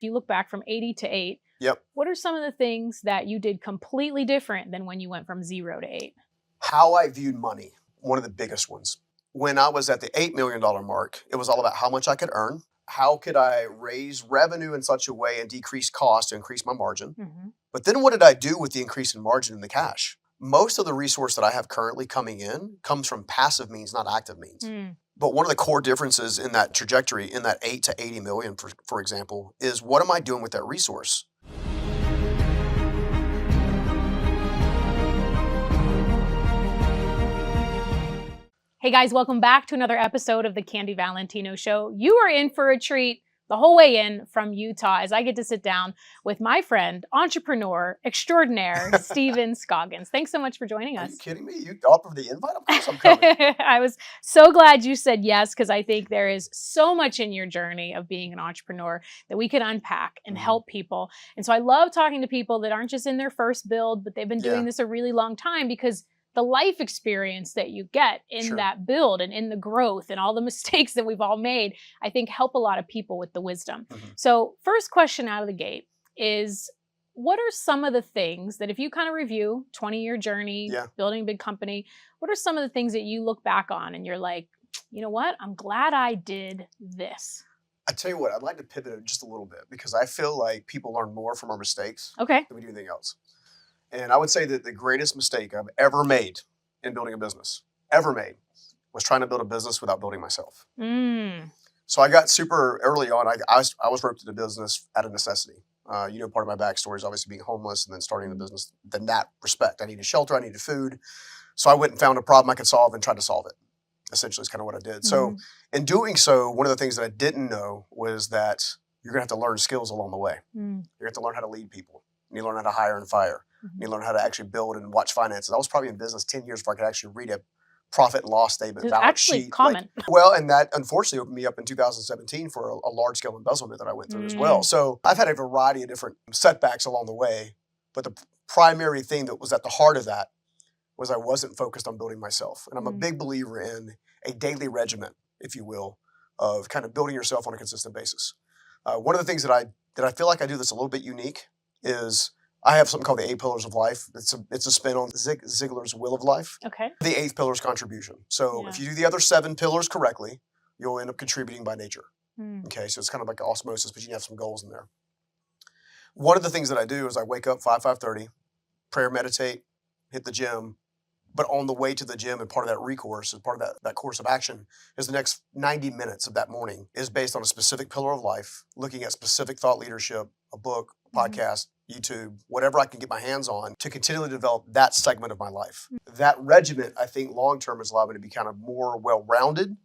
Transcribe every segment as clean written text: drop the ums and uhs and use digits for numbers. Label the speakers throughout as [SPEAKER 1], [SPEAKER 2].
[SPEAKER 1] If you look back from 80 to 8,
[SPEAKER 2] Yep.
[SPEAKER 1] what are some of the things that you did completely different than when you went from 0 to 8?
[SPEAKER 2] How I viewed money, one of the biggest ones. When I was at the $8 million mark, it was all about how much I could earn. How could I raise revenue in such a way and decrease cost to increase my margin? But then what did I do with the increase in margin in the cash? Most of the resource that I have currently coming in comes from passive means, not active means. But one of the core differences in that trajectory, in that 8 to 80 million, for example, is what am I doing with that resource?
[SPEAKER 1] Hey guys, welcome back to another episode of the Candy Valentino Show. You are in for a treat the whole way in from Utah as I get to sit down with my friend, entrepreneur extraordinaire, Stephen Scoggins. Thanks so much for joining us.
[SPEAKER 2] Are you kidding me? You offered the invite? Of course I'm coming.
[SPEAKER 1] I was so glad you said yes, because I think there is so much in your journey of being an entrepreneur that we could unpack and help people. And so I love talking to people that aren't just in their first build, but they've been doing this a really long time, because the life experience that you get in that build and in the growth and all the mistakes that we've all made, I think help a lot of people with the wisdom. So first question out of the gate is, what are some of the things that, if you kind of review 20-year journey, building a big company, what are some of the things that you look back on and you're like, you know what, I'm glad I did this?
[SPEAKER 2] I tell you what, I'd like to pivot it just a little bit, because I feel like people learn more from our mistakes than we do anything else. And I would say that the greatest mistake I've ever made in building a business, was trying to build a business without building myself. So I got super early on, I was roped into business out of necessity. Part of my backstory is obviously being homeless and then starting the business. In that respect, I needed shelter, I needed food. So I went and found a problem I could solve and tried to solve it. Essentially is kind of what I did. So in doing so, one of the things that I didn't know was that you're gonna have to learn skills along the way. You have to learn how to lead people. You learn how to hire and fire. You learn how to actually build and watch finances. I was probably in business 10 years before I could actually read a profit and loss statement.
[SPEAKER 1] It's actually
[SPEAKER 2] sheet.
[SPEAKER 1] common.
[SPEAKER 2] And that unfortunately opened me up in 2017 for a large scale embezzlement that I went through as well. So I've had a variety of different setbacks along the way, but the primary thing that was at the heart of that was I wasn't focused on building myself. And I'm a big believer in a daily regimen, if you will, of kind of building yourself on a consistent basis. One of the things that I feel like I do that's a little bit unique is I have something called the 8 Pillars of Life. It's a spin on Zig Ziglar's Will of Life. The 8th pillar is contribution. So if you do the other 7 pillars correctly, you'll end up contributing by nature. Okay, so it's kind of like osmosis, but you have some goals in there. One of the things that I do is I wake up 5:30, prayer, meditate, hit the gym. But on the way to the gym, and part of that recourse, as part of that course of action, is the next 90 minutes of that morning is based on a specific pillar of life, looking at specific thought leadership, a book, a podcast, YouTube, whatever I can get my hands on to continually develop that segment of my life. That regiment, I think, long-term has allowed me to be kind of more well-rounded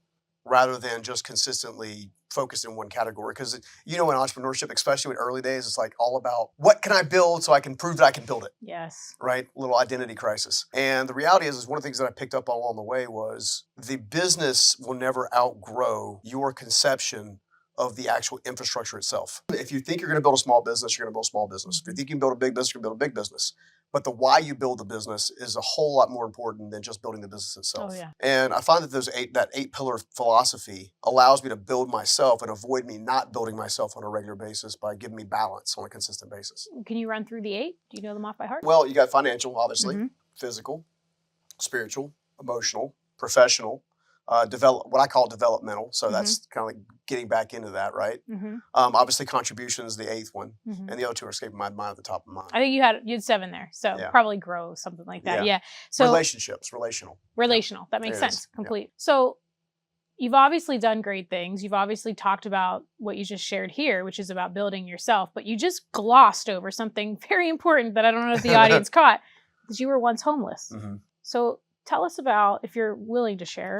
[SPEAKER 2] rather than just consistently focused in one category. Because, in entrepreneurship, especially in early days, it's like all about what can I build so I can prove that I can build it.
[SPEAKER 1] Yes.
[SPEAKER 2] Right? Little identity crisis. And the reality is one of the things that I picked up on along the way was the business will never outgrow your conception of the actual infrastructure itself. If you think you're going to build a small business, you're going to build a small business. If you think you can build a big business, you're going to build a big business. But the why you build the business is a whole lot more important than just building the business itself. And I find that that 8 pillar philosophy allows me to build myself and avoid me not building myself on a regular basis by giving me balance on a consistent basis.
[SPEAKER 1] Can you run through the 8? Do you know them off by heart?
[SPEAKER 2] Well, you got financial, obviously, physical, spiritual, emotional, professional, what I call developmental. So that's kind of like getting back into that, right? Obviously, contribution is the 8th one, and the other 2 are escaping my mind at the top of my mind.
[SPEAKER 1] I think you had 7 there, so probably grow something like that. So
[SPEAKER 2] relationships, relational.
[SPEAKER 1] That makes sense. Complete. So you've obviously done great things. You've obviously talked about what you just shared here, which is about building yourself. But you just glossed over something very important that I don't know if the audience caught, because you were once homeless. So tell us about, if you're willing to share,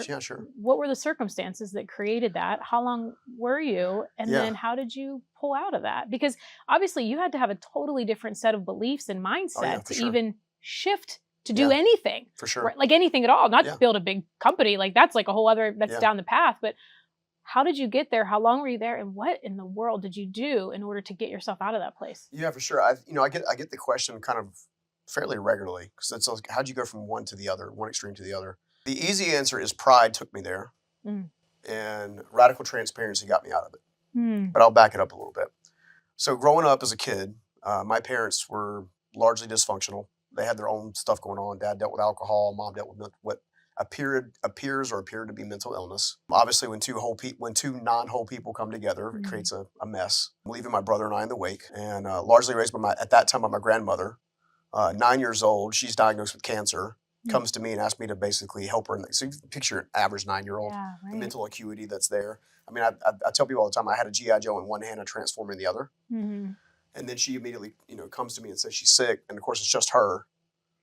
[SPEAKER 1] what were the circumstances that created that? How long were you? And then how did you pull out of that? Because obviously you had to have a totally different set of beliefs and mindset to even shift to do anything.
[SPEAKER 2] For sure.
[SPEAKER 1] Right? Like anything at all, not to build a big company. Like that's like a whole other, that's down the path. But how did you get there? How long were you there? And what in the world did you do in order to get yourself out of that place?
[SPEAKER 2] Yeah, for sure. I get the question kind of fairly regularly, because it's like, how'd you go from one to the other, one extreme to the other? The easy answer is pride took me there, and radical transparency got me out of it. But I'll back it up a little bit. So growing up as a kid, my parents were largely dysfunctional. They had their own stuff going on. Dad dealt with alcohol. Mom dealt with what appeared to be mental illness. Obviously, when when two non-whole people come together, it creates a mess. Leaving my brother and I in the wake, and largely raised at that time by my grandmother. 9 years old, she's diagnosed with cancer. Comes to me and asks me to basically help her. So you picture an average 9-year-old, the mental acuity that's there. I mean, I tell people all the time, I had a GI Joe in one hand, I transform in the other. And then she immediately, comes to me and says she's sick. And of course, it's just her.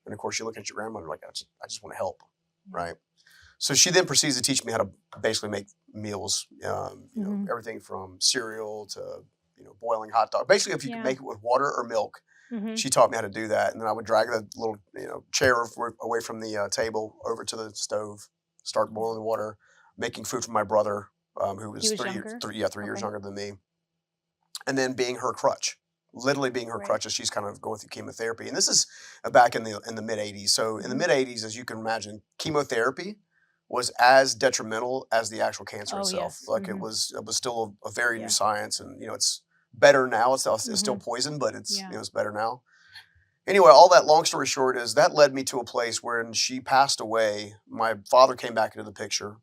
[SPEAKER 2] And of course, you look at your grandmother like, I just want to help, right? So she then proceeds to teach me how to basically make meals. Everything from cereal to boiling hot dog. Basically, if you can make it with water or milk. She taught me how to do that, and then I would drag the little chair away from the table over to the stove, start boiling the water, making food for my brother, who was 3 years younger than me, and then being her crutch, literally being her crutch as she's kind of going through chemotherapy. And this is back in the mid '80s. So in the mid '80s, as you can imagine, chemotherapy was as detrimental as the actual cancer itself.
[SPEAKER 1] Yes.
[SPEAKER 2] Like it was still a very new science, and it's better now. It's still poison, but it's it's better now. Anyway, all that long story short is that led me to a place where when she passed away, my father came back into the picture,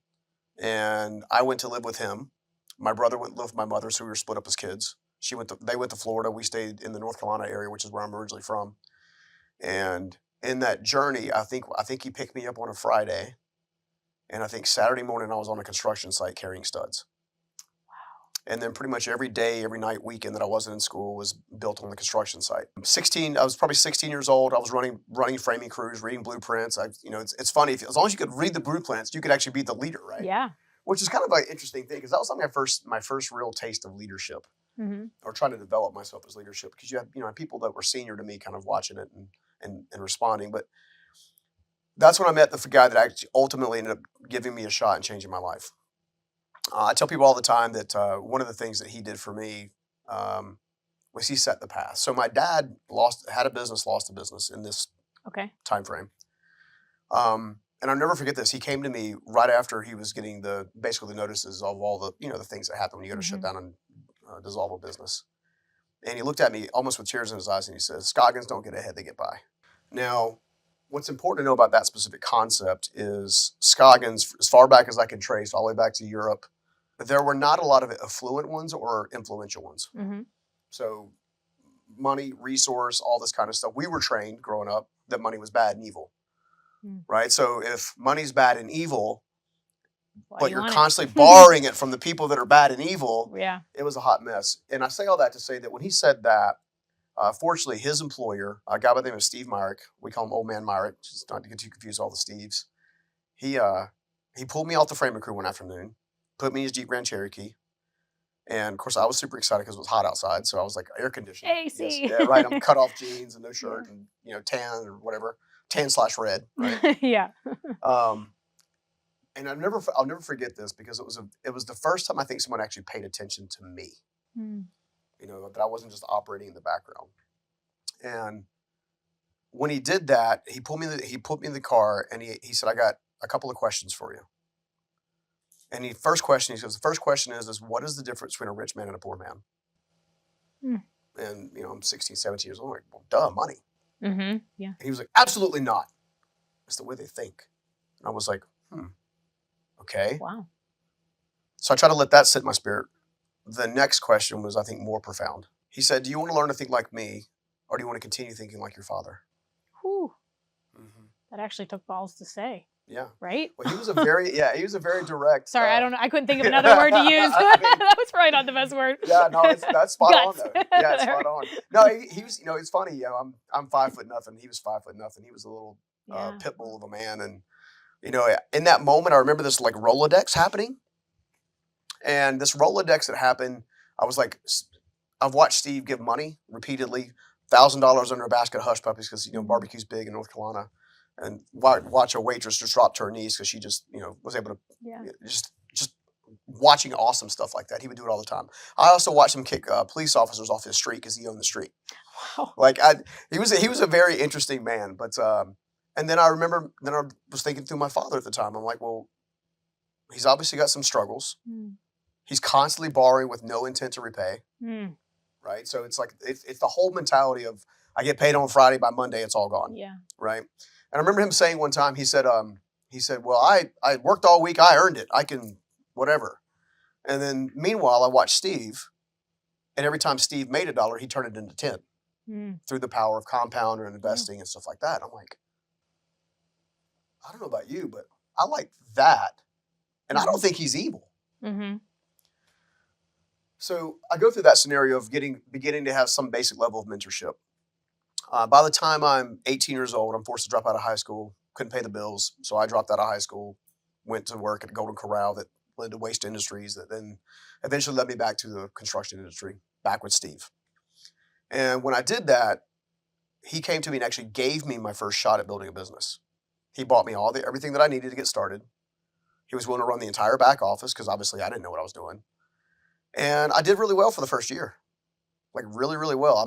[SPEAKER 2] and I went to live with him. My brother went to live with my mother, so we were split up as kids. They went to Florida. We stayed in the North Carolina area, which is where I'm originally from. And in that journey, I think he picked me up on a Friday, and I think Saturday morning I was on a construction site carrying studs. And then pretty much every day, every night, weekend that I wasn't in school was built on the construction site. I was probably 16 years old. I was running framing crews, reading blueprints. It's funny, as long as you could read the blueprints, you could actually be the leader, right?
[SPEAKER 1] Yeah.
[SPEAKER 2] Which is kind of an interesting thing, because that was like my first real taste of leadership, or trying to develop myself as leadership. Because you had people that were senior to me kind of watching it and responding. But that's when I met the guy that actually ultimately ended up giving me a shot and changing my life. I tell people all the time that one of the things that he did for me was he set the path. So my dad had a business, lost a business in this time frame. And I'll never forget this. He came to me right after he was getting basically the notices of all the the things that happen when you go to shut down and dissolve a business. And he looked at me almost with tears in his eyes, and he says, "Scoggins don't get ahead, they get by." Now, what's important to know about that specific concept is Scoggins, as far back as I can trace, all the way back to Europe, there were not a lot of affluent ones or influential ones. So money, resource, all this kind of stuff. We were trained growing up that money was bad and evil, right? So if money's bad and evil, but you're constantly borrowing it from the people that are bad and evil, it was a hot mess. And I say all that to say that when he said that, fortunately, his employer, a guy by the name of Steve Myrick, we call him Old Man Myrick, just not to get too confused, all the Steves, he pulled me off the framing crew one afternoon, put me in his Jeep Grand Cherokee. And of course, I was super excited because it was hot outside. So I was like, air conditioning.
[SPEAKER 1] AC.
[SPEAKER 2] Yes. Yeah, right. I'm cut off jeans and no shirt and, tan or whatever, tan/red, right?
[SPEAKER 1] Yeah.
[SPEAKER 2] And I'll never forget this, because it was the first time I think someone actually paid attention to me, that I wasn't just operating in the background. And when he did that, he put me in the car, and he said, "I got a couple of questions for you." And the first question is, what is the difference between a rich man and a poor man? And, I'm 16, 17 years old. I'm like, well, duh, money.
[SPEAKER 1] Yeah.
[SPEAKER 2] And he was like, absolutely not. It's the way they think. And I was like, okay.
[SPEAKER 1] Wow.
[SPEAKER 2] So I tried to let that sit in my spirit. The next question was, I think, more profound. He said, do you want to learn to think like me, or do you want to continue thinking like your father?
[SPEAKER 1] Whew. That actually took balls to say.
[SPEAKER 2] Yeah.
[SPEAKER 1] Right?
[SPEAKER 2] Well, he was a very direct.
[SPEAKER 1] Sorry, I don't know. I couldn't think of another word to use. That was probably not the best word.
[SPEAKER 2] Yeah, no, that's spot
[SPEAKER 1] Guts.
[SPEAKER 2] on though. Yeah, it's spot on. No, he was, it's funny. I'm 5 foot nothing. He was 5 foot nothing. He was a little pit bull of a man. And, in that moment, I remember this like Rolodex happening. And this Rolodex that happened, I was like, I've watched Steve give money repeatedly, $1,000 under a basket of hush puppies, because, barbecue's big in North Carolina. And watch a waitress just drop to her knees because she just, was able to just watching awesome stuff like that. He would do it all the time. I also watched him kick police officers off his street because he owned the street.
[SPEAKER 1] Wow.
[SPEAKER 2] Like he was a very interesting man. But and then I was thinking through my father at the time. I'm like, well, he's obviously got some struggles. He's constantly borrowing with no intent to repay. right? So it's like it's the whole mentality of I get paid on Friday, by Monday it's all gone,
[SPEAKER 1] Yeah.
[SPEAKER 2] right? And I remember him saying one time, he said, well, I worked all week, I earned it, I can whatever. And then meanwhile, I watched Steve, and every time Steve made $1, he turned it into 10 through the power of compounder and investing and stuff like that. I'm like, I don't know about you, but I like that, and I don't think he's evil.
[SPEAKER 1] Mm-hmm.
[SPEAKER 2] So I go through that scenario of beginning to have some basic level of mentorship. By the time I'm 18 years old, I'm forced to drop out of high school. Couldn't pay the bills, so I dropped out of high school. Went to work at Golden Corral that led to Waste Industries, that then eventually led me back to the construction industry, back with Steve. And when I did that, he came to me and actually gave me my first shot at building a business. He bought me everything that I needed to get started. He was willing to run the entire back office because obviously I didn't know what I was doing. And I did really well for the first year, like really, really well. I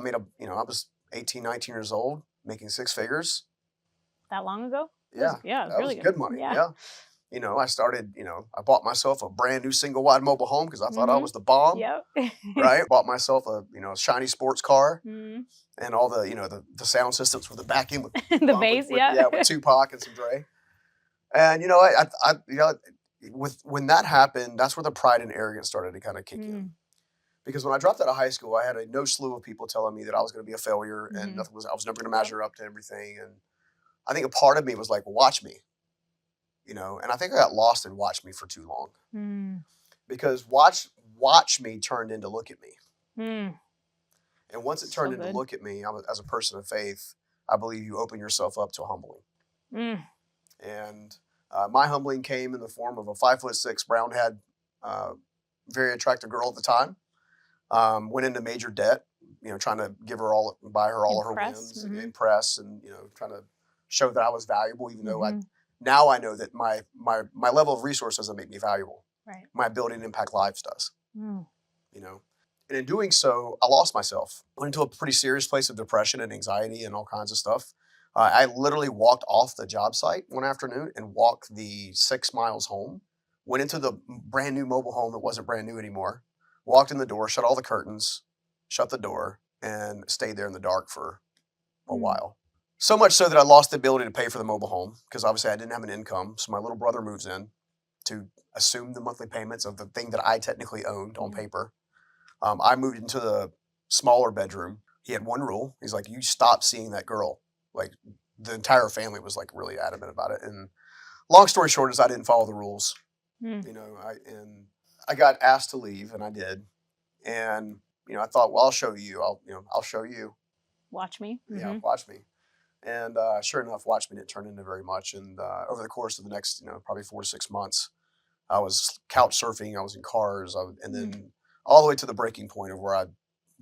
[SPEAKER 2] was 18, 19 years old, making 6 figures.
[SPEAKER 1] That long ago?
[SPEAKER 2] Yeah.
[SPEAKER 1] Yeah, it was
[SPEAKER 2] that
[SPEAKER 1] really
[SPEAKER 2] was good money.
[SPEAKER 1] Yeah.
[SPEAKER 2] I started, I bought myself a brand new single wide mobile home because I thought I was the bomb.
[SPEAKER 1] Yep.
[SPEAKER 2] Right. Bought myself a shiny sports car
[SPEAKER 1] Mm-hmm.
[SPEAKER 2] and all the sound systems with the back end with
[SPEAKER 1] The bass,
[SPEAKER 2] with Tupac and some Dre. And when that happened, that's where the pride and arrogance started to kind of kick in. Because when I dropped out of high school, I had no slew of people telling me that I was going to be a failure and I was never going to measure up to everything. And I think a part of me was like, watch me, and I think I got lost in watch me for too long because watch me turned into look at me. And once it turned into look at me, as a person of faith, I believe you open yourself up to humbling. And my humbling came in the form of a 5'6" brown-haired, very attractive girl at the time. Went into major debt, trying to buy her all of her whims, impress, and trying to show that I was valuable, even though now I know that my level of resource doesn't make me valuable.
[SPEAKER 1] Right.
[SPEAKER 2] My ability to impact lives does. And in doing so, I lost myself. Went into a pretty serious place of depression and anxiety and all kinds of stuff. I literally walked off the job site one afternoon and walked the 6 miles home. Went into the brand new mobile home that wasn't brand new anymore. Walked in the door, shut all the curtains, shut the door, and stayed there in the dark for a while. So much so that I lost the ability to pay for the mobile home because obviously I didn't have an income. So my little brother moves in to assume the monthly payments of the thing that I technically owned on paper. I moved into the smaller bedroom. He had one rule. He's like, you stop seeing that girl. Like the entire family was like really adamant about it. And long story short is I didn't follow the rules. I got asked to leave and I did. And, I thought, well, I'll show you. I'll show you.
[SPEAKER 1] Watch me.
[SPEAKER 2] Yeah, watch me. And sure enough, watch me didn't turn into very much. And over the course of the next, probably 4 to 6 months, I was couch surfing. I was in cars. And then all the way to the breaking point of where I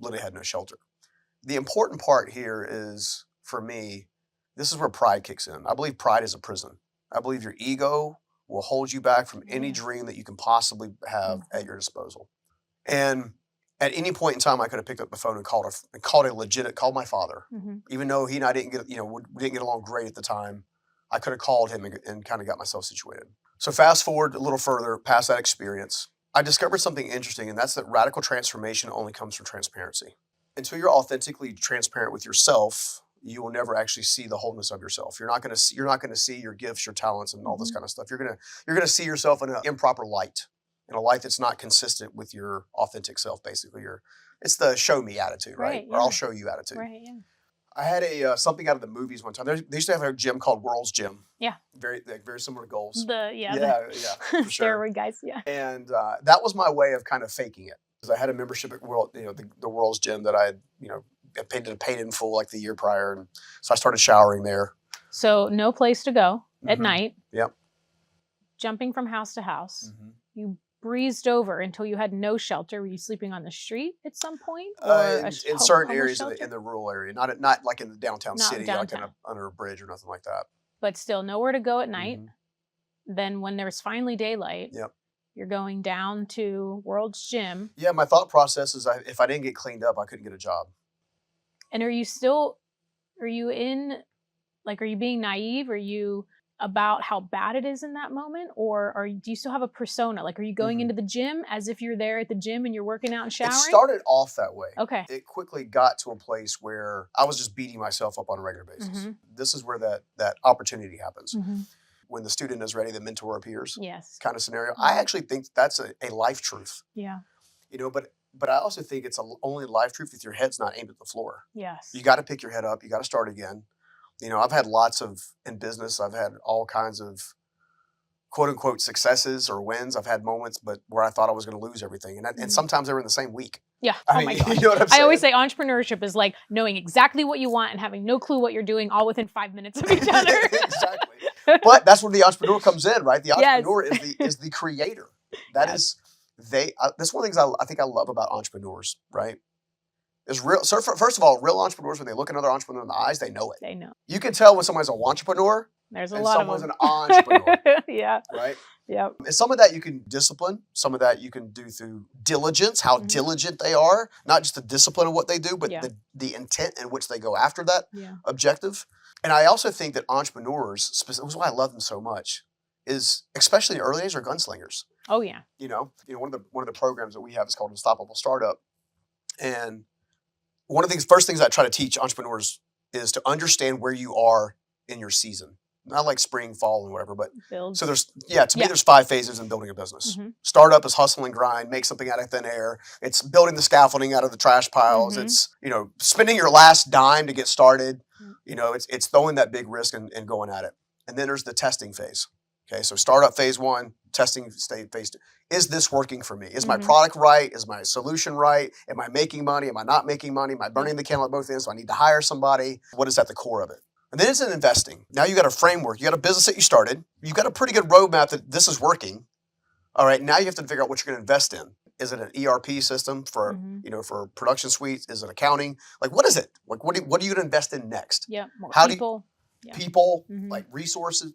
[SPEAKER 2] literally had no shelter. The important part here is, for me, this is where pride kicks in. I believe pride is a prison. I believe your ego will hold you back from any dream that you can possibly have at your disposal. And at any point in time, I could have picked up the phone and called my father. Even though he and I didn't get along great at the time, I could have called him and kind of got myself situated. So fast forward a little further past that experience, I discovered something interesting, and that's that radical transformation only comes from transparency. Until you're authentically transparent with yourself, you will never actually see the wholeness of yourself. You're not going to see your gifts, your talents, and all this kind of stuff. You're going to see yourself in an improper light, in a light that's not consistent with your authentic self. Basically, it's the show me attitude, right? Or I'll show you attitude.
[SPEAKER 1] Right. Yeah.
[SPEAKER 2] I had something out of the movies one time. They used to have a gym called World's Gym. Yeah. Very similar to Goals. For sure.
[SPEAKER 1] Steroid guys. Yeah.
[SPEAKER 2] And that was my way of kind of faking it. Because I had a membership at the World's Gym that I had, paid in full like the year prior, and so I started showering there.
[SPEAKER 1] So no place to go at night.
[SPEAKER 2] Yep.
[SPEAKER 1] Jumping from house to house. You breezed over until you had no shelter. Were you sleeping on the street at some point? Or
[SPEAKER 2] in certain areas in the rural area, not like in the downtown city, like under a bridge or nothing like that. But
[SPEAKER 1] still, nowhere to go at night. Then when there's finally daylight, you're going down to World's Gym.
[SPEAKER 2] Yeah, my thought process is if I didn't get cleaned up, I couldn't get a job.
[SPEAKER 1] And are you being naive? Are you about how bad it is in that moment? Or do you still have a persona? Like, are you going into the gym as if you're there at the gym and you're working out and showering?
[SPEAKER 2] It started off that way.
[SPEAKER 1] Okay.
[SPEAKER 2] It quickly got to a place where I was just beating myself up on a regular basis. This is where that opportunity happens. When the student is ready, the mentor appears.
[SPEAKER 1] Yes.
[SPEAKER 2] Kind of scenario. I actually think that's a life truth.
[SPEAKER 1] Yeah.
[SPEAKER 2] You know, but I also think it's only life truth if your head's not aimed at the floor.
[SPEAKER 1] Yes.
[SPEAKER 2] You got to pick your head up. You got to start again. You know, I've had in business, I've had all kinds of quote unquote successes or wins. I've had moments, but where I thought I was going to lose everything. And sometimes they were in the same week.
[SPEAKER 1] Yeah.
[SPEAKER 2] I mean,
[SPEAKER 1] my God.
[SPEAKER 2] You know what I'm saying?
[SPEAKER 1] I always say entrepreneurship is like knowing exactly what you want and having no clue what you're doing all within 5 minutes of each other.
[SPEAKER 2] Exactly. But that's where the entrepreneur comes in, right? The entrepreneur is the creator. That's one of the things I think I love about entrepreneurs, right? Is real. So first of all, real entrepreneurs, when they look another entrepreneur in the eyes, they know it.
[SPEAKER 1] They know.
[SPEAKER 2] You can tell when someone's an entrepreneur.
[SPEAKER 1] There's a lot of them.
[SPEAKER 2] Someone's an entrepreneur.
[SPEAKER 1] Yeah.
[SPEAKER 2] Right?
[SPEAKER 1] Yeah.
[SPEAKER 2] And some of that you can discipline. Some of that you can do through diligence, how diligent they are. Not just the discipline of what they do, but the intent in which they go after that objective. And I also think that entrepreneurs, this is why I love them so much, is especially in early age, are gunslingers.
[SPEAKER 1] Oh yeah.
[SPEAKER 2] You know, one of the programs that we have is called Unstoppable Startup. And one of the first things I try to teach entrepreneurs is to understand where you are in your season. Not like spring, fall, and whatever, but so to me, there's 5 phases in building a business. Startup is hustle and grind, make something out of thin air. It's building the scaffolding out of the trash piles. It's, spending your last dime to get started. It's throwing that big risk and going at it. And then there's the testing phase. Okay, so startup phase 1, testing phase 2. Is this working for me? Is my product right? Is my solution right? Am I making money? Am I not making money? Am I burning the candle at both ends? Do I need to hire somebody? What is at the core of it? And then it's in investing. Now you got a framework. You got a business that you started. You've got a pretty good roadmap that this is working. All right, now you have to figure out what you're going to invest in. Is it an ERP system for for production suites? Is it accounting? Like, what is it? Like, what are you going to invest in next?
[SPEAKER 1] Yeah, more
[SPEAKER 2] How
[SPEAKER 1] people.
[SPEAKER 2] People, like resources,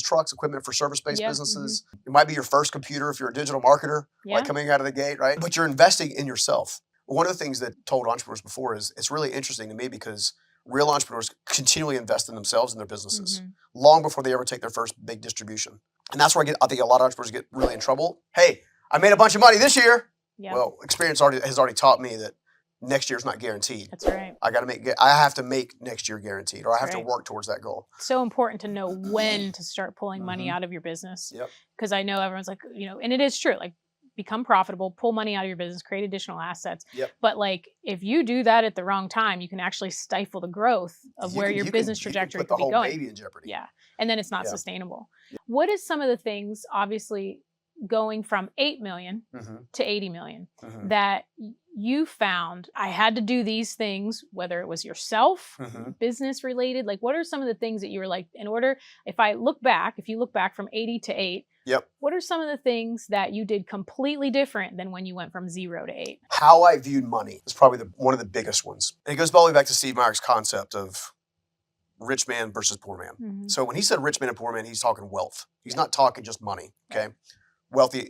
[SPEAKER 2] trucks, equipment for service-based businesses. It might be your first computer if you're a digital marketer, like coming out of the gate, right? But you're investing in yourself. One of the things that told entrepreneurs before is it's really interesting to me because real entrepreneurs continually invest in themselves and their businesses long before they ever take their first big distribution. And that's where I think a lot of entrepreneurs get really in trouble. Hey, I made a bunch of money this year. Yeah. Well, experience has already taught me that next year's not guaranteed.
[SPEAKER 1] That's right.
[SPEAKER 2] I have to make next year guaranteed, or I have to work towards that goal.
[SPEAKER 1] So important to know when to start pulling money out of your business. Yep. Because I know everyone's like, and it is true, like become profitable, pull money out of your business, create additional assets. Yep. But like, if you do that at the wrong time, you can actually stifle the growth of where your business trajectory could be going. Put the whole baby in jeopardy. Yeah. And then it's not sustainable. Yep. What is some of the things, obviously, going from 8 million to 80 million that you found I had to do these things, whether it was yourself, business related? Like, what are some of the things that you were like, if you look back from 80 to 8, what are some of the things that you did completely different than when you went from 0 to 8?
[SPEAKER 2] How I viewed money is probably one of the biggest ones. And it goes all the way back to Steve Meyer's concept of rich man versus poor man. So when he said rich man and poor man, he's talking wealth. He's not talking just money, okay? Wealth in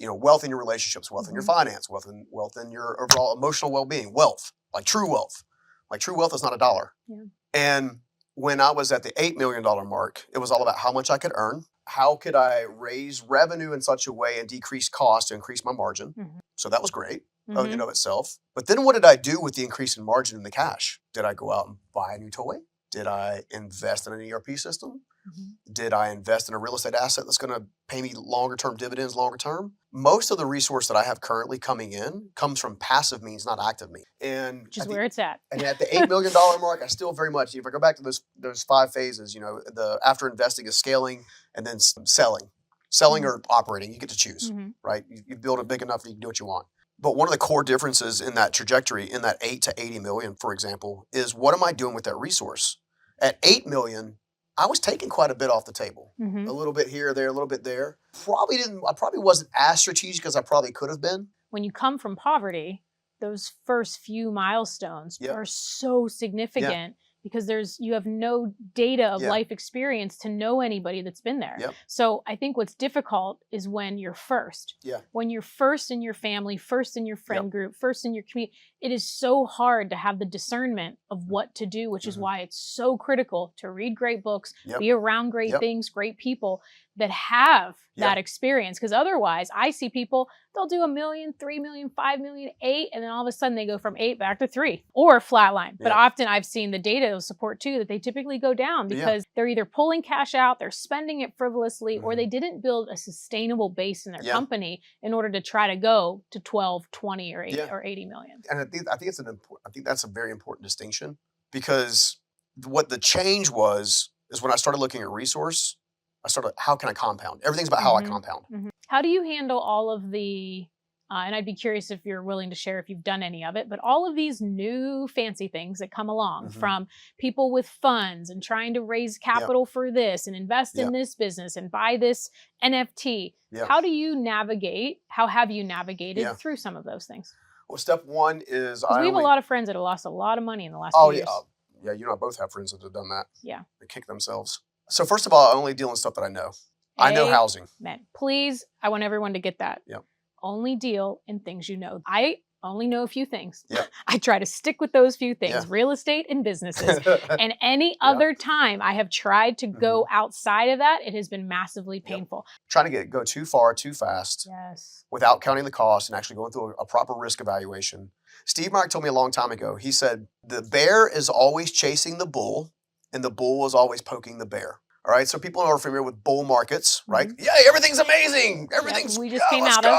[SPEAKER 2] your relationships, wealth in your finance, wealth in your overall emotional well-being, wealth, like true wealth. Like true wealth is not $1. Yeah. And when I was at the $8 million mark, it was all about how much I could earn. How could I raise revenue in such a way and decrease cost to increase my margin? So that was great in and of itself. But then what did I do with the increase in margin and the cash? Did I go out and buy a new toy? Did I invest in an ERP system? Did I invest in a real estate asset that's going to pay me longer term dividends longer term? Most of the resource that I have currently coming in comes from passive means, not active means. And
[SPEAKER 1] which is where it's at.
[SPEAKER 2] And at the $8 million mark, I still very much, if I go back to those 5 phases, the after investing is scaling and then selling. Selling or operating, you get to choose, right? You build it big enough that you can do what you want. But one of the core differences in that trajectory, in that 8 to 80 million, for example, is what am I doing with that resource? At 8 million, I was taking quite a bit off the table. A little bit here, there, a little bit there. I probably wasn't as strategic as I probably could have been.
[SPEAKER 1] When you come from poverty, those first few milestones are so significant because you have no data of life experience to know anybody that's been there. So I think what's difficult is when you're first. When you're first in your family, first in your friend group, first in your community, it is so hard to have the discernment of what to do, which is
[SPEAKER 2] Mhm.
[SPEAKER 1] why it's so critical to read great books,
[SPEAKER 2] Yep.
[SPEAKER 1] be around great
[SPEAKER 2] Yep.
[SPEAKER 1] things, great people that have
[SPEAKER 2] Yeah.
[SPEAKER 1] that experience. Because otherwise, I see people, they'll do $1 million, $3 million, $5 million, 8, and then all of a sudden they go from 8 back to 3 or flatline. But
[SPEAKER 2] Yeah.
[SPEAKER 1] often I've seen the data will support too that they typically go down because they're either pulling cash out, they're spending it frivolously, or
[SPEAKER 2] Mhm.
[SPEAKER 1] they didn't build a sustainable base in their
[SPEAKER 2] Yeah.
[SPEAKER 1] company in order to try to go to 12, 20, or 8
[SPEAKER 2] Yeah.
[SPEAKER 1] or 80 million.
[SPEAKER 2] And I think that's a very important distinction, because what the change was is when I started looking at resource, I started, how can I compound? Everything's about how I
[SPEAKER 1] Mhm.
[SPEAKER 2] compound.
[SPEAKER 1] How do you handle all of the, and I'd be curious if you're willing to share if you've done any of it, but all of these new fancy things that come along
[SPEAKER 2] Mhm.
[SPEAKER 1] from people with funds and trying to raise capital for this and invest in
[SPEAKER 2] Yep.
[SPEAKER 1] this business and buy this NFT.
[SPEAKER 2] Yep.
[SPEAKER 1] How do you navigate? How have you navigated
[SPEAKER 2] Yeah.
[SPEAKER 1] through some of those things?
[SPEAKER 2] Well, step one is
[SPEAKER 1] Because we have a lot of friends that have lost a lot of money in the last
[SPEAKER 2] Oh
[SPEAKER 1] few
[SPEAKER 2] yeah,
[SPEAKER 1] years.
[SPEAKER 2] yeah. You and I both have friends that have done that.
[SPEAKER 1] Yeah.
[SPEAKER 2] They kick themselves. So first of all, I only deal in stuff that I know. I know housing.
[SPEAKER 1] Amen. Please, I want everyone to get that.
[SPEAKER 2] Yep.
[SPEAKER 1] Only deal in things you know. I only know a few things.
[SPEAKER 2] Yep.
[SPEAKER 1] I try to stick with those few things,
[SPEAKER 2] Yeah.
[SPEAKER 1] real estate and businesses. And any other time I have tried to go outside of that, it has been massively painful.
[SPEAKER 2] Trying to go too far, too fast,
[SPEAKER 1] Yes.
[SPEAKER 2] without counting the cost and actually going through a proper risk evaluation. Steve Mark told me a long time ago, he said, the bear is always chasing the bull and the bull is always poking the bear. All right, so people are familiar with bull markets, right? Yeah, everything's amazing. Everything's,
[SPEAKER 1] we just came
[SPEAKER 2] let's
[SPEAKER 1] out
[SPEAKER 2] go!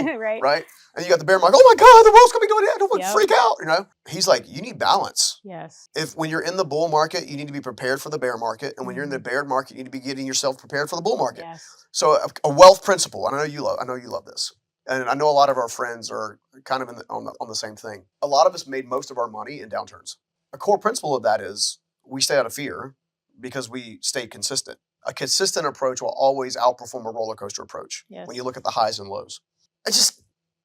[SPEAKER 1] of. Yeah, right.
[SPEAKER 2] Right? And you got the bear market, oh my God, the world's coming to an end. Don't
[SPEAKER 1] Yep.
[SPEAKER 2] freak out, you know? He's like, you need balance.
[SPEAKER 1] Yes.
[SPEAKER 2] When you're in the bull market, you need to be prepared for the bear market. And when you're in the bear market, you need to be getting yourself prepared for the bull market.
[SPEAKER 1] Yes.
[SPEAKER 2] So a wealth principle, and I know you love this. And I know a lot of our friends are kind of on the same thing. A lot of us made most of our money in downturns. A core principle of that is we stay out of fear because we stay consistent. A consistent approach will always outperform a roller coaster approach.
[SPEAKER 1] Yes.
[SPEAKER 2] When you look at the highs and lows.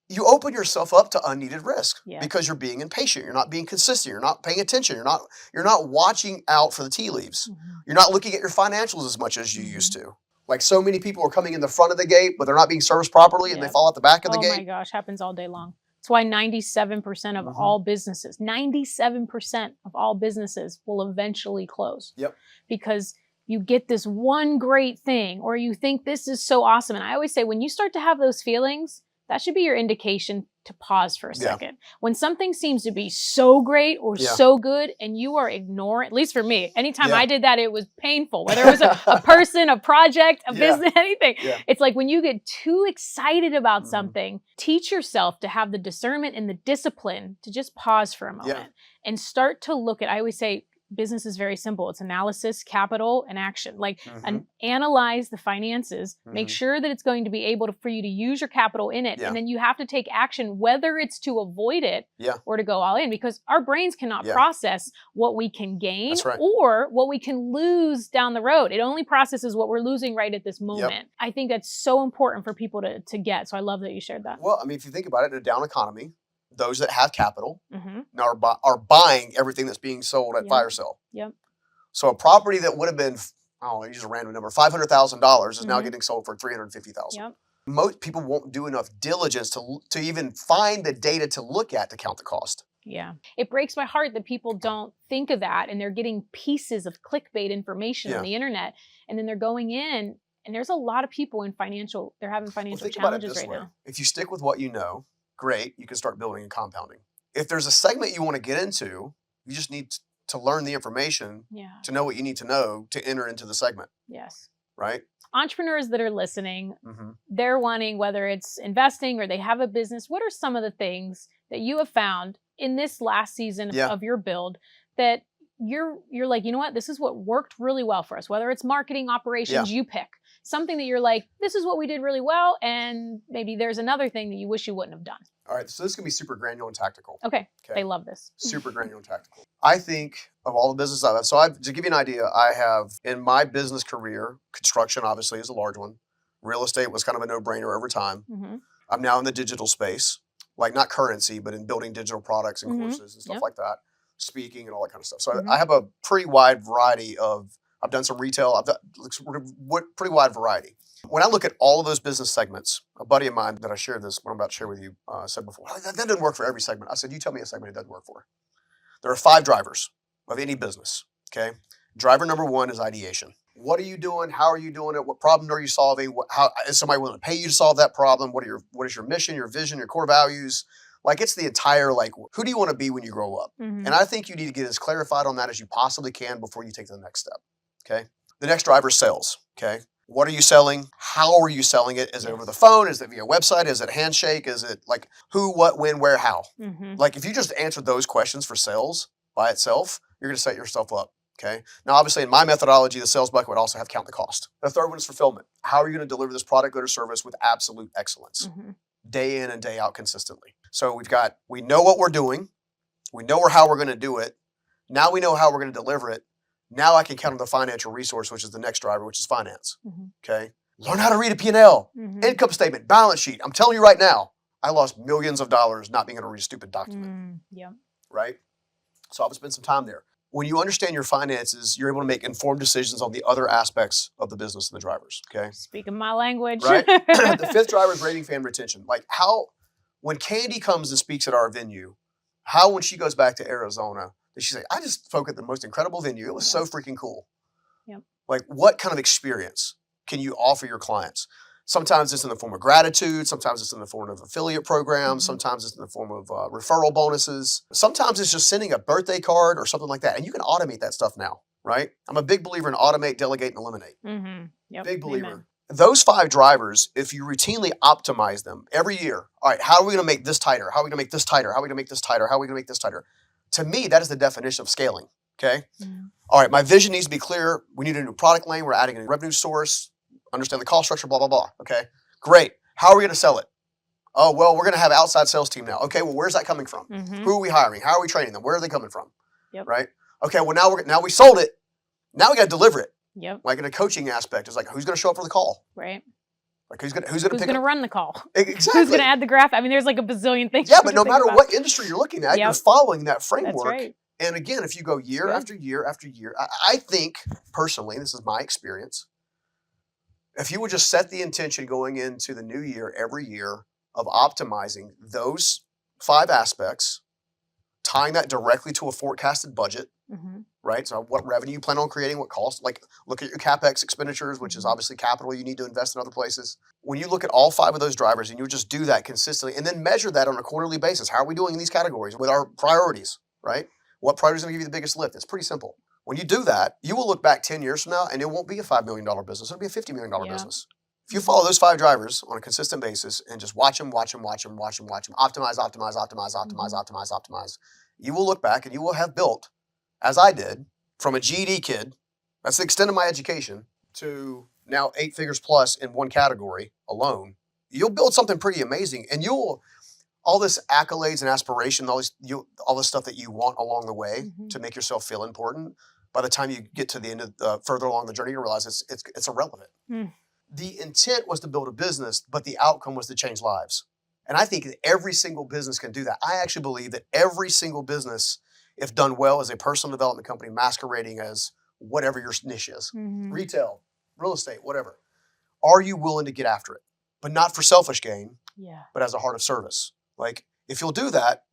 [SPEAKER 2] You open yourself up to unneeded risk because you're being impatient. You're not being consistent. You're not paying attention. You're not watching out for the tea leaves. You're not looking at your financials as much as you used to. Like so many people are coming in the front of the gate, but they're not being serviced properly and they fall out the back of the gate.
[SPEAKER 1] Oh my gosh, happens all day long. That's why 97% of all businesses, 97% of all businesses will eventually close.
[SPEAKER 2] Yep.
[SPEAKER 1] Because you get this one great thing or you think this is so awesome. And I always say when you start to have those feelings, that should be your indication to pause for a second. When something seems to be so great or so good and you are ignoring, at least for me, anytime I did that, it was painful, whether it was a person, a project, a business, anything. It's like when you get too excited about something, teach yourself to have the discernment and the discipline to just pause for a moment and start to look at, I always say, business is very simple. It's analysis, capital, and action. Analyze the finances, make sure that it's going to be able for you to use your capital in it. And then you have to take action, whether it's to avoid it or to go all in, because our brains cannot process what we can gain or what we can lose down the road. It only processes what we're losing right at this moment. I think that's so important for people to get. So I love that you shared that.
[SPEAKER 2] Well, I mean, if you think about it, in a down economy, those that have capital now are buying everything that's being sold at fire sale. So a property that would have been, I don't know, use a random number, $500,000 is now getting sold for $350,000. Most people won't do enough diligence to even find the data to look at to count the cost.
[SPEAKER 1] Yeah. It breaks my heart that people don't think of that and they're getting pieces of clickbait information on the internet and then they're going in and there's a lot of people in they're having financial challenges right now.
[SPEAKER 2] If you stick with what you know, great, you can start building and compounding. If there's a segment you want to get into, you just need to learn the information to know what you need to know to enter into the segment.
[SPEAKER 1] Yes.
[SPEAKER 2] Right?
[SPEAKER 1] Entrepreneurs that are listening, they're wanting, whether it's investing or they have a business, what are some of the things that you have found in this last season of your build that you're like, you know what, this is what worked really well for us, whether it's marketing, operations, you pick. Something that you're like, this is what we did really well, and maybe there's another thing that you wish you wouldn't have done.
[SPEAKER 2] All right, so this is going to be super granular and tactical.
[SPEAKER 1] Okay. They love this.
[SPEAKER 2] Super granular and tactical. I think of all the business I've had, to give you an idea, I have, in my business career, construction obviously is a large one. Real estate was kind of a no-brainer over time. I'm now in the digital space, like not currency, but in building digital products and courses and stuff like that, speaking and all that kind of stuff. So I have a pretty wide variety of I've done some retail. I've done pretty wide variety. When I look at all of those business segments, a buddy of mine that I shared this, what I'm about to share with you, said before, that doesn't work for every segment. I said, you tell me a segment it doesn't work for. There are 5 drivers of any business, okay? Driver number 1 is ideation. What are you doing? How are you doing it? What problem are you solving? How is somebody willing to pay you to solve that problem? What is your mission, your vision, your core values? Like, it's the entire, like, who do you want to be when you grow up?
[SPEAKER 1] Mm-hmm.
[SPEAKER 2] And I think you need to get as clarified on that as you possibly can before you take the next step, okay? The next driver is sales, okay? What are you selling? How are you selling it? Is it over the phone? Is it via website? Is it handshake? Is it like who, what, when, where, how?
[SPEAKER 1] Mm-hmm.
[SPEAKER 2] Like, if you just answer those questions for sales by itself, you're going to set yourself up. Okay. Now, obviously, in my methodology, the sales bucket would also have count the cost. The third one is fulfillment. How are you going to deliver this product, good, or service with absolute excellence, day in and day out consistently? So we know what we're doing. We know how we're going to do it. Now we know how we're going to deliver it. Now I can count on the financial resource, which is the next driver, which is finance. Okay. Learn how to read a P&L, income statement, balance sheet. I'm telling you right now, I lost millions of dollars not being able to read a stupid document. Right. So I would spend some time there. When you understand your finances, you're able to make informed decisions on the other aspects of the business and the drivers, okay?
[SPEAKER 1] Speaking my language.
[SPEAKER 2] Right? The 5th driver is rating fan retention. Like, when Candy comes and speaks at our venue, when she goes back to Arizona, does she say, I just spoke at the most incredible venue. It was so freaking cool.
[SPEAKER 1] Yep.
[SPEAKER 2] Like, what kind of experience can you offer your clients? Sometimes it's in the form of gratitude. Sometimes it's in the form of affiliate programs. Sometimes it's in the form of referral bonuses. Sometimes it's just sending a birthday card or something like that. And you can automate that stuff now, right? I'm a big believer in automate, delegate, and eliminate.
[SPEAKER 1] Yep.
[SPEAKER 2] Big believer.
[SPEAKER 1] Amen.
[SPEAKER 2] Those 5 drivers, if you routinely optimize them every year, all right, how are we going to make this tighter? How are we going to make this tighter? How are we going to make this tighter? How are we going to make this tighter? To me, that is the definition of scaling, okay? All right, my vision needs to be clear. We need a new product lane. We're adding a revenue source. Understand the cost structure, blah, blah, blah. Okay, great. How are we going to sell it? Oh, well, we're going to have an outside sales team now. Okay, well, where's that coming from? Who are we hiring? How are we training them? Where are they coming from?
[SPEAKER 1] Yep.
[SPEAKER 2] Right? Okay, well, now we sold it. Now we got to deliver it.
[SPEAKER 1] Yep.
[SPEAKER 2] Like, in a coaching aspect, it's like, who's going to show up for the call?
[SPEAKER 1] Right.
[SPEAKER 2] Like, who's going to
[SPEAKER 1] run the call?
[SPEAKER 2] Exactly.
[SPEAKER 1] Who's going to add the graph? I mean, there's like a bazillion things.
[SPEAKER 2] Yeah, but no matter what industry you're looking at, you're following that framework.
[SPEAKER 1] That's right.
[SPEAKER 2] And again, if you go year after year after year, I think, personally, this is my experience, if you would just set the intention going into the new year every year of optimizing those 5 aspects, tying that directly to a forecasted budget, right? So what revenue you plan on creating, what cost, like look at your CapEx expenditures, which is obviously capital you need to invest in other places. When you look at all 5 of those drivers and you just do that consistently and then measure that on a quarterly basis, how are we doing in these categories with our priorities, right? What priority is going to give you the biggest lift? It's pretty simple. When you do that, you will look back 10 years from now and it won't be a $5 million business. It'll be a $50 million business. If you follow those 5 drivers on a consistent basis and just watch them, optimize, you will look back and you will have built, as I did, from a GED kid, that's the extent of my education, to now 8 figures plus in one category alone. You'll build something pretty amazing, and all this accolades and aspiration, all this stuff that you want along the way to make yourself feel important, by the time you get to the end of further along the journey, you realize it's irrelevant. The intent was to build a business, but the outcome was to change lives. And I think that every single business can do that. I actually believe that every single business, if done well, is a personal development company masquerading as whatever your niche is. Retail, real estate, whatever. Are you willing to get after it? But not for selfish gain, but as a heart of service. Like, if you'll do that,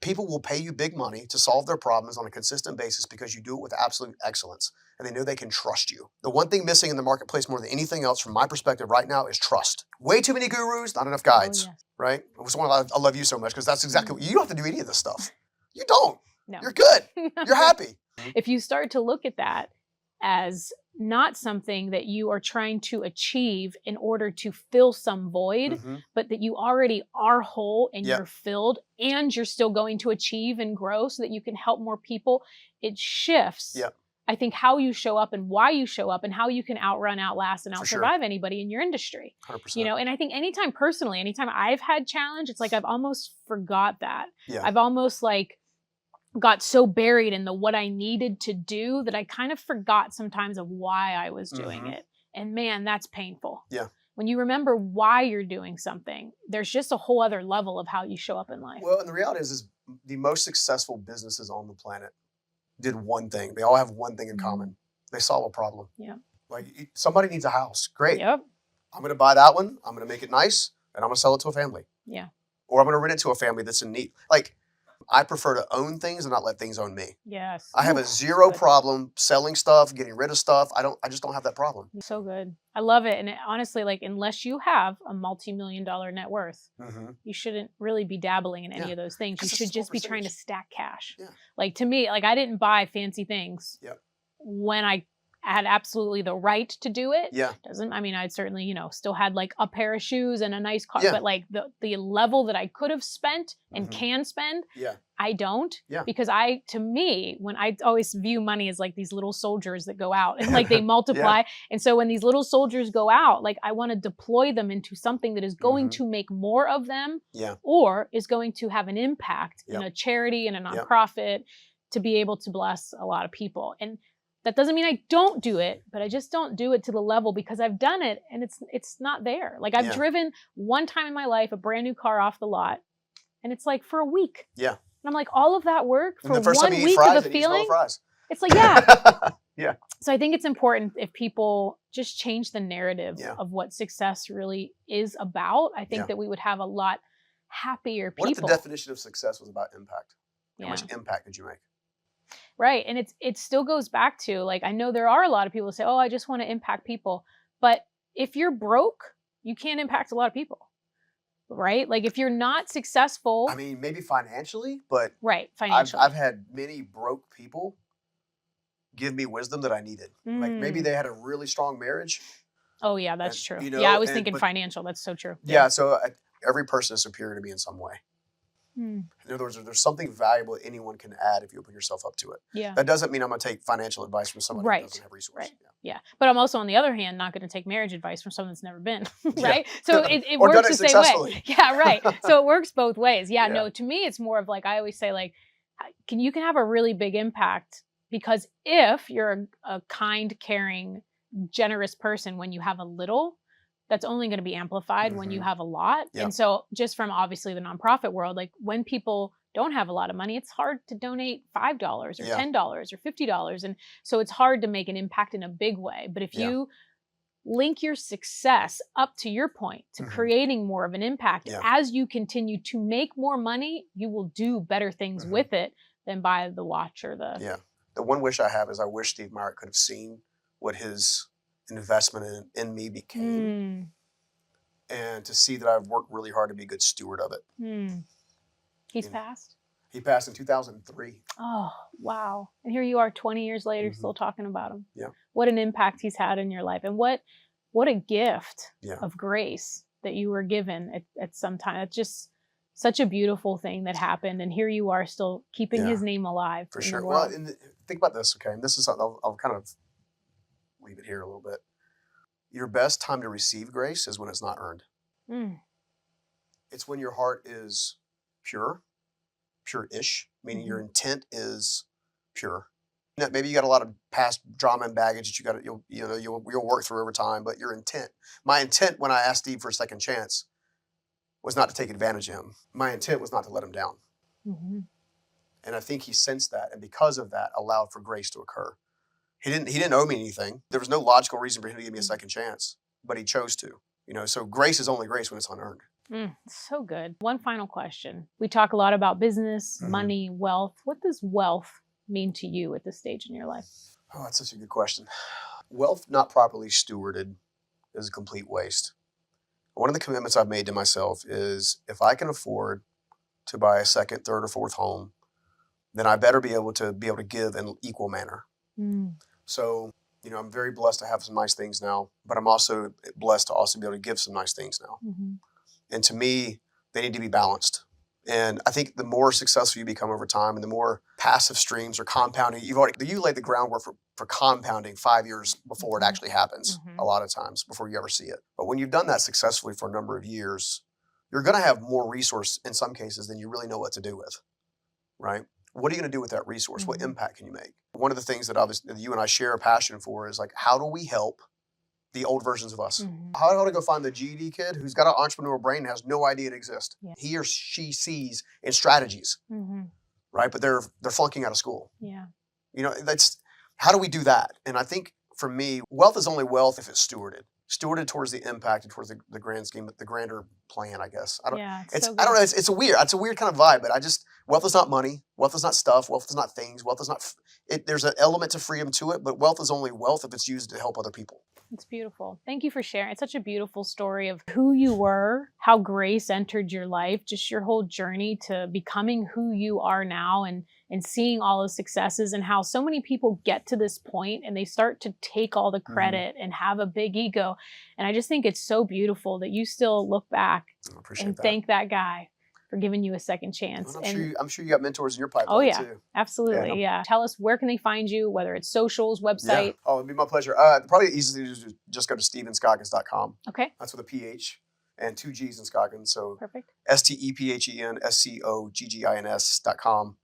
[SPEAKER 2] people will pay you big money to solve their problems on a consistent basis because you do it with absolute excellence and they know they can trust you. The one thing missing in the marketplace more than anything else from my perspective right now is trust. Way too many gurus, not enough guides, right? That's why I love you so much, because that's exactly what you don't have to do any of this stuff. You don't. No. You're good. You're happy.
[SPEAKER 1] If you start to look at that as not something that you are trying to achieve in order to fill some void, but that you already are whole and you're filled and you're still going to achieve and grow so that you can help more people, it shifts. I think how you show up and why you show up and how you can outrun, outlast, and outsurvive anybody in your industry.
[SPEAKER 2] 100%.
[SPEAKER 1] You know, and I think anytime I've had challenge, it's like I've almost forgot that. I've almost got so buried in what I needed to do that I kind of forgot sometimes of why I was doing it. And man, that's painful. When you remember why you're doing something, there's just a whole other level of how you show up in life.
[SPEAKER 2] Well, and the reality is the most successful businesses on the planet did one thing. They all have one thing in common. They solve a problem.
[SPEAKER 1] Yeah.
[SPEAKER 2] Like somebody needs a house. Great.
[SPEAKER 1] Yep.
[SPEAKER 2] I'm going to buy that one. I'm going to make it nice and I'm going to sell it to a family.
[SPEAKER 1] Yeah.
[SPEAKER 2] Or I'm going to rent it to a family that's in need. Like I prefer to own things and not let things own me.
[SPEAKER 1] Yes.
[SPEAKER 2] I have a zero problem selling stuff, getting rid of stuff. I just don't have that problem.
[SPEAKER 1] So good. I love it. And honestly, like, unless you have a multi-million-dollar net worth, you shouldn't really be dabbling in any of those things. You should just be trying to stack cash.
[SPEAKER 2] Yeah.
[SPEAKER 1] Like, to me, like, I didn't buy fancy things when I had absolutely the right to do it.
[SPEAKER 2] Yeah.
[SPEAKER 1] I'd certainly, still had like a pair of shoes and a nice car, but like the level that I could have spent and can spend, I don't. Yeah. Because to me, when I always view money as like these little soldiers that go out and like they multiply. And so when these little soldiers go out, like I want to deploy them into something that is going to make more of them or is going to have an impact in a charity and a nonprofit to be able to bless a lot of people. And that doesn't mean I don't do it, but I just don't do it to the level because I've done it and it's not there. Like I've driven one time in my life a brand new car off the lot and it's like for a week. Yeah. And I'm like, all of that work for 1 week of a feeling. It's like, yeah. So I think it's important if people just change the narrative of what success really is about. I think that we would have a lot happier people.
[SPEAKER 2] What if the definition of success was about impact? How much impact did you make?
[SPEAKER 1] Right. And it still goes back to, like, I know there are a lot of people who say, oh, I just want to impact people. But if you're broke, you can't impact a lot of people. Right? Like if you're not successful.
[SPEAKER 2] I mean, maybe financially, but
[SPEAKER 1] financially.
[SPEAKER 2] I've had many broke people give me wisdom that I needed. Like maybe they had a really strong marriage.
[SPEAKER 1] Oh yeah, that's true. I was thinking financial. That's so true.
[SPEAKER 2] Yeah. So every person is superior to me in some way. In other words, there's something valuable that anyone can add if you open yourself up to it. Yeah. That doesn't mean I'm going to take financial advice from someone who doesn't have resources.
[SPEAKER 1] Right. Yeah. But I'm also, on the other hand, not going to take marriage advice from someone that's never been. Right. So it works the same way. Yeah. Right. So it works both ways. Yeah. No, to me, it's more of like, I always say, like, you can have a really big impact because if you're a kind, caring, generous person when you have a little, that's only going to be amplified when you have a lot. Yep. And so just from obviously the nonprofit world, like when people don't have a lot of money, it's hard to donate $5 or $10 or $50. And so it's hard to make an impact in a big way. But if you link your success up to your point to creating more of an impact, as you continue to make more money, you will do better things with it than buy the watch or the...
[SPEAKER 2] Yeah. The one wish I have is I wish Steve Myrick could have seen what his investment in me became and to see that I've worked really hard to be a good steward of it.
[SPEAKER 1] He's passed?
[SPEAKER 2] He passed in 2003.
[SPEAKER 1] Oh, wow. And here you are 20 years later still talking about him. Yeah. What an impact he's had in your life. And what a gift of grace that you were given at some time. It's just such a beautiful thing that happened. And here you are still keeping his name alive.
[SPEAKER 2] For sure. Well, think about this, okay? And this is something I'll kind of leave it here a little bit. Your best time to receive grace is when it's not earned. It's when your heart is pure-ish, meaning your intent is pure. Maybe you got a lot of past drama and baggage that you'll work through over time, but your intent. My intent when I asked Steve for a second chance was not to take advantage of him. My intent was not to let him down. And I think he sensed that, and because of that, allowed for grace to occur. He didn't owe me anything. There was no logical reason for him to give me a second chance, but he chose to. So grace is only grace when it's unearned.
[SPEAKER 1] So good. One final question. We talk a lot about business, money, wealth. What does wealth mean to you at this stage in your life?
[SPEAKER 2] Oh, that's such a good question. Wealth not properly stewarded is a complete waste. One of the commitments I've made to myself is if I can afford to buy a second, third, or fourth home, then I better be able to give in equal manner. So, I'm very blessed to have some nice things now, but I'm also blessed to also be able to give some nice things now. And to me, they need to be balanced. And I think the more successful you become over time and the more passive streams or compounding, you laid the groundwork for compounding 5 years before it actually happens, a lot of times, before you ever see it. But when you've done that successfully for a number of years, you're going to have more resource in some cases than you really know what to do with, right? What are you going to do with that resource? What impact can you make? One of the things that obviously you and I share a passion for is like, how do we help the old versions of us? How to go find the GED kid who's got an entrepreneurial brain and has no idea it exists. He or she sees in strategies, right? But they're flunking out of school. how do we do that? And I think for me, wealth is only wealth if it's stewarded towards the impact and towards the grand scheme, the grander plan, I guess.
[SPEAKER 1] Yeah,
[SPEAKER 2] I don't know. It's a weird kind of vibe, but wealth is not money. Wealth is not stuff. Wealth is not things. Wealth is not, there's an element to freedom to it, but wealth is only wealth if it's used to help other people.
[SPEAKER 1] It's beautiful. Thank you for sharing. It's such a beautiful story of who you were, how grace entered your life, just your whole journey to becoming who you are now, and seeing all the successes, and how so many people get to this point and they start to take all the credit and have a big ego. And I just think it's so beautiful that you still look back and thank that guy for giving you a second chance.
[SPEAKER 2] Well, I'm sure you got mentors in your pipeline
[SPEAKER 1] oh, yeah,
[SPEAKER 2] too.
[SPEAKER 1] Absolutely. Yeah. Tell us, where can they find you, whether it's socials, website?
[SPEAKER 2] Yeah. Oh, it'd be my pleasure. Probably the easiest thing to do is just go to StephenScoggins.com.
[SPEAKER 1] Okay.
[SPEAKER 2] That's with a PH and 2 G's in Scoggins. So
[SPEAKER 1] perfect.
[SPEAKER 2] StephenScoggins.com.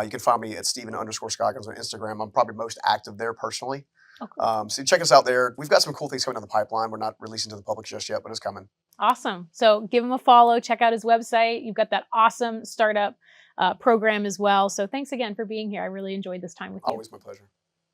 [SPEAKER 2] You can find me at Stephen_Scoggins on Instagram. I'm probably most active there personally. Okay. So check us out there. We've got some cool things coming down the pipeline. We're not releasing to the public just yet, but it's coming.
[SPEAKER 1] Awesome. So give him a follow. Check out his website. You've got that awesome startup program as well. So thanks again for being here. I really enjoyed this time with you.
[SPEAKER 2] Always my pleasure.